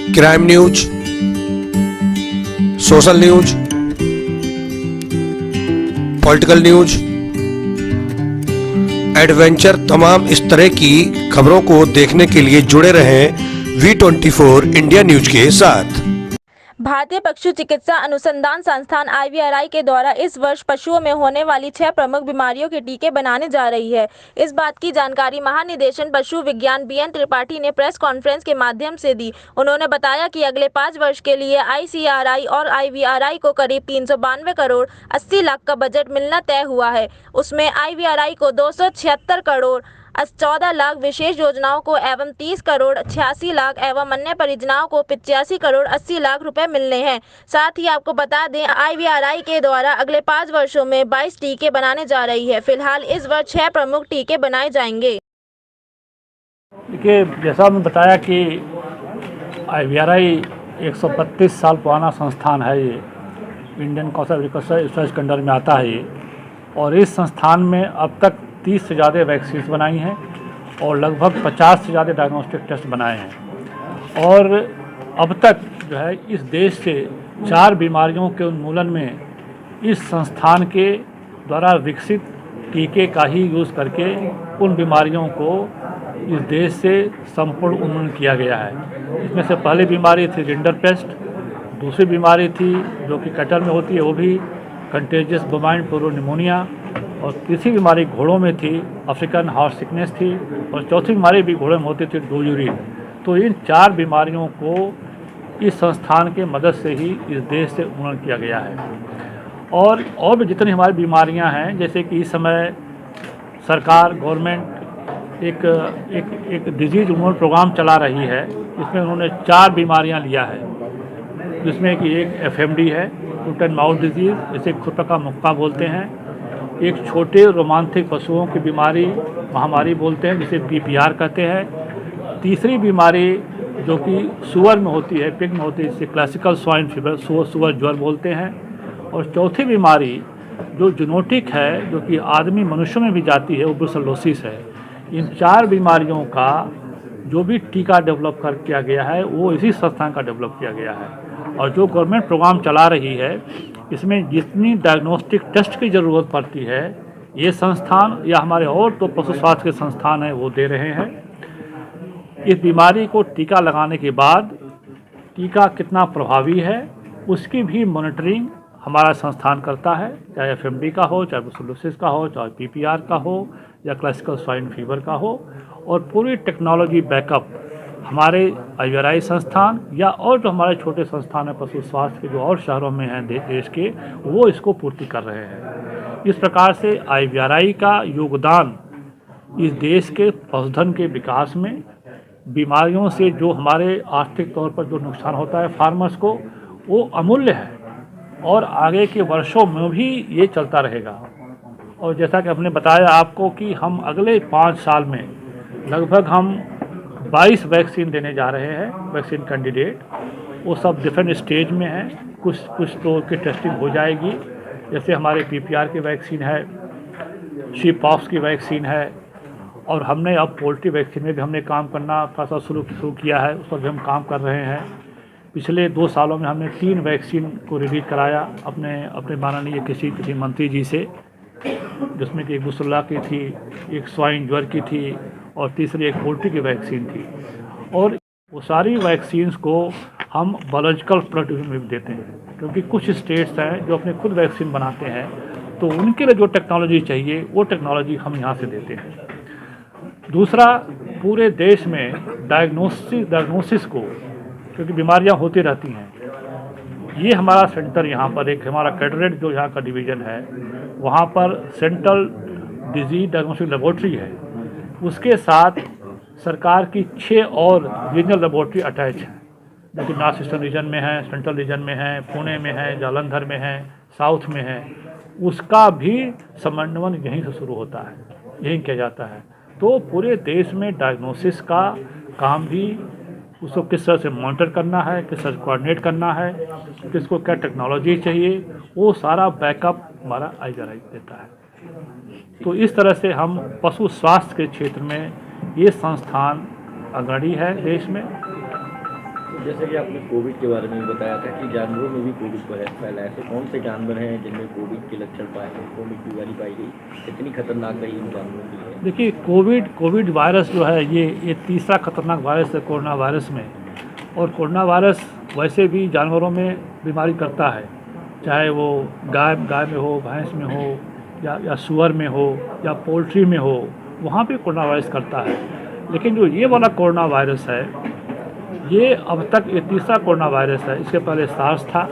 Crime news, social news, political news, adventure, तमाम इस तरह की खबरों को देखने के लिए जुड़े रहें V24 इंडिया न्यूज के साथ। भारतीय पशु चिकित्सा अनुसंधान संस्थान IVRI के द्वारा इस वर्ष पशुओं में होने वाली 6 प्रमुख बीमारियों के टीके बनाने जा रही है। इस बात की जानकारी महानिदेशक पशु विज्ञान BN त्रिपाठी ने प्रेस कॉन्फ्रेंस के माध्यम से दी। उन्होंने बताया कि अगले 5 वर्ष के लिए ICRI और IVRI को करीब 392 करोड़ 80 लाख का बजट मिलना तय हुआ है। उसमें IVRI को 276 करोड़ 14 लाख विशेष योजनाओं को एवं 30 करोड़ 86 लाख एवं अन्य परियोजनाओं को 85 करोड़ 80 लाख रुपए मिलने हैं। साथ ही आपको बता दें, IVRI के द्वारा अगले 5 वर्षों में 22 टीके बनाने जा रही है। फिलहाल इस वर्ष 6 प्रमुख टीके बनाए जाएंगे। देखिए, जैसा हमने बताया कि IVRI 132 साल पुराना संस्थान है। ये Indian council of agricultural research के अंडर में आता है ये, और इस संस्थान में अब तक 30 से ज़्यादा वैक्सीन बनाई हैं और लगभग 50 से ज़्यादा डायग्नोस्टिक टेस्ट बनाए हैं। और अब तक जो है इस देश से 4 बीमारियों के उन्मूलन में इस संस्थान के द्वारा विकसित टीके का ही यूज़ करके उन बीमारियों को इस देश से संपूर्ण उन्मूलन किया गया है। इसमें से पहली बीमारी थी रिंडरपेस्ट, दूसरी बीमारी थी जो कि कैटल में होती है, वो भी कंटेजियस बोवाइन प्लूरोनिमोनिया, और तीसरी बीमारी घोड़ों में थी, अफ्रीकन हॉर्स सिकनेस थी, और चौथी बीमारी भी घोड़ों में होती थी, डोयूरिन। तो इन 4 बीमारियों को इस संस्थान के मदद से ही इस देश से उन्मूलन किया गया है। और भी जितनी हमारी बीमारियां हैं, जैसे कि इस समय सरकार गवर्नमेंट एक डिजीज उन्मूलन प्रोग्राम चला रही है। इसमें उन्होंने 4 बीमारियां लिया है, जिसमें कि एक FMD है, फुट एंड माउथ डिजीज़, जिसे खुरपा का मुक्का बोलते हैं। एक छोटे रोमांथिक पशुओं की बीमारी महामारी बोलते हैं, जिसे PPR कहते हैं। तीसरी बीमारी जो कि सुअर में होती है, पिग में होती है, जिसे क्लासिकल स्वाइन फीवर, सुअर ज्वर बोलते हैं। और चौथी बीमारी जो जूनोटिक है, जो कि आदमी मनुष्यों में भी जाती है, वो ब्रुसेलोसिस है। इन 4 बीमारियों का जो भी टीका डेवलप किया गया है, वो इसी संस्थान का डेवलप किया गया है। और जो गवर्नमेंट प्रोग्राम चला रही है, इसमें जितनी डायग्नोस्टिक टेस्ट की ज़रूरत पड़ती है, ये संस्थान या हमारे और तो पशु स्वास्थ्य के संस्थान हैं वो दे रहे हैं। इस बीमारी को टीका लगाने के बाद टीका कितना प्रभावी है, उसकी भी मॉनिटरिंग हमारा संस्थान करता है, चाहे FMD का हो, चाहे ब्रुसेलोसिस का हो, चाहे PPR का हो, या क्लासिकल स्वाइन फीवर का हो। और पूरी टेक्नोलॉजी बैकअप हमारे IVRI संस्थान या और जो हमारे छोटे संस्थान हैं पशु स्वास्थ्य के, जो और शहरों में हैं देश के, वो इसको पूर्ति कर रहे हैं। इस प्रकार से IVRI का योगदान इस देश के पशुधन के विकास में, बीमारियों से जो हमारे आर्थिक तौर पर जो नुकसान होता है फार्मर्स को, वो अमूल्य है और आगे के वर्षों में भी ये चलता रहेगा। और जैसा कि हमने बताया आपको कि हम अगले 5 साल में लगभग हम 22 वैक्सीन देने जा रहे हैं, वैक्सीन कैंडिडेट। वो सब डिफरेंट स्टेज में हैं, कुछ तो की टेस्टिंग हो जाएगी, जैसे हमारे PPR की वैक्सीन है, शीप पॉक्स की वैक्सीन है, और हमने अब पोल्ट्री वैक्सीन में भी हमने काम करना थोड़ा सा शुरू किया है, उस पर भी हम काम कर रहे हैं। पिछले 2 सालों में हमने 3 वैक्सीन को रिलीज कराया अपने माननीय किसी मंत्री जी से, जिसमें कि एक बुसुल्ला की थी, एक स्वाइन ज्वर की थी, और तीसरी एक पोल्ट्री की वैक्सीन थी। और वो सारी वैक्सीन्स को हम बायोलॉजिकल प्रोडक्ट में भी देते हैं, क्योंकि कुछ स्टेट्स हैं जो अपने खुद वैक्सीन बनाते हैं, तो उनके लिए जो टेक्नोलॉजी चाहिए वो टेक्नोलॉजी हम यहाँ से देते हैं। दूसरा, पूरे देश में डायग्नोसिस को, क्योंकि बीमारियाँ होती रहती हैं, ये हमारा सेंटर यहाँ पर एक हमारा कैटरेट जो यहाँ का डिवीज़न है, वहाँ पर सेंट्रल डिजीज डायग्नोस्टिक लेबोरेटरी है। उसके साथ सरकार की 6 और रीजनल लेबोरेटरी अटैच हैं, जो कि नॉर्थ ईस्टर्न रीजन में है, सेंट्रल रीजन में है, पुणे में है, जालंधर में है, साउथ में है। उसका भी समन्वय यहीं से शुरू होता है, यहीं किया जाता है। तो पूरे देश में डायग्नोसिस का काम भी, उसको किस तरह से मॉनिटर करना है, किस तरह से कोऑर्डिनेट करना है, किसको क्या टेक्नोलॉजी चाहिए, वो सारा बैकअप हमारा IVRI देता है। तो इस तरह से हम पशु स्वास्थ्य के क्षेत्र में ये संस्थान अग्रणी है देश में। जैसे कि आपने कोविड के बारे में भी बताया था कि जानवरों में भी कोविड फैला है, तो कौन से जानवर हैं जिनमें कोविड के लक्षण पाए गए, कोविड बीमारी पाई गई, कितनी खतरनाक रही इन जानवरों के लिए? देखिए, कोविड वायरस जो है ये तीसरा खतरनाक वायरस है कोरोना वायरस में। और कोरोना वायरस वैसे भी जानवरों में बीमारी करता है, चाहे वो गाय में हो, भैंस में हो, या सूअर में हो, या पोल्ट्री में हो, वहाँ पे कोरोना वायरस करता है। लेकिन जो ये वाला कोरोना वायरस है, ये अब तक ये तीसरा कोरोना वायरस है। इसके पहले सार्स था,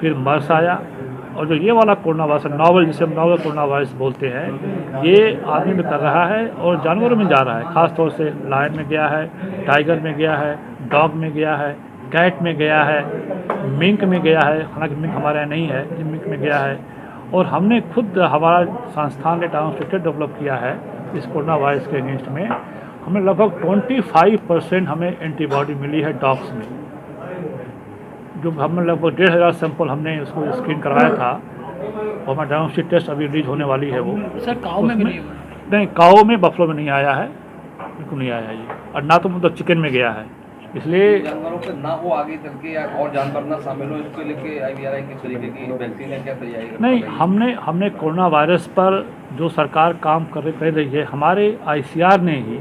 फिर मर्स आया, और जो ये वाला कोरोना वायरस नॉवल, जिसे हम नॉवल कोरोना वायरस बोलते हैं, ये आदमी में कर रहा है और जानवरों में जा रहा है। ख़ास तौर से लायन में गया है, टाइगर में गया है, डॉग में गया है, कैट में गया है, मिंक में गया है। हालांकि मिंक हमारे यहाँ नहीं है, मिंक में गया है। और हमने खुद, हमारा संस्थान ने डाउनस्ट्रक्चर डेवलप किया है इस कोरोना वायरस के अगेंस्ट में। हमें लगभग 25% हमें एंटीबॉडी मिली है डॉग्स में। जो हमने लगभग 1,500 सैंपल हमने उसको स्क्रीन करवाया था, और हमारा डाउनस्ट्रीम टेस्ट अभी रिलीज होने वाली है। वो सर काऊ में भी नहीं हुआ? नहीं, काऊ में, बफलो में नहीं आया है, बिल्कुल नहीं आया है ये। और ना तो मतलब चिकन में गया है, इसलिए जानवरों पे ना हो आगे चल के, या और जानवर ना शामिल हो, इसके लेके IVRI किस तरीके की वैक्सीन है, क्या तैयारी कर नहीं, रही है? हमने कोरोना वायरस पर जो सरकार काम कर रही है, हमारे ICR ने ही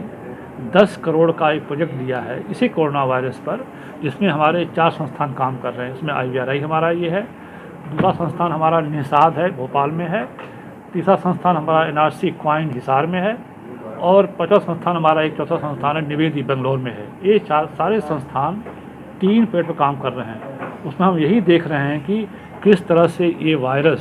10 करोड़ का एक प्रोजेक्ट दिया है इसी कोरोना वायरस पर, जिसमें हमारे 4 संस्थान काम कर रहे हैं। उसमें IVRI हमारा ये है, दूसरा संस्थान हमारा निषाद है, भोपाल में है, तीसरा संस्थान हमारा NRC क्वाइन हिसार में है, और 50 संस्थान हमारा एक चौथा संस्थान है निवेदी बेंगलोर में है। ये सारे संस्थान 3 पेड़ पर काम कर रहे हैं। उसमें हम यही देख रहे हैं कि किस तरह से ये वायरस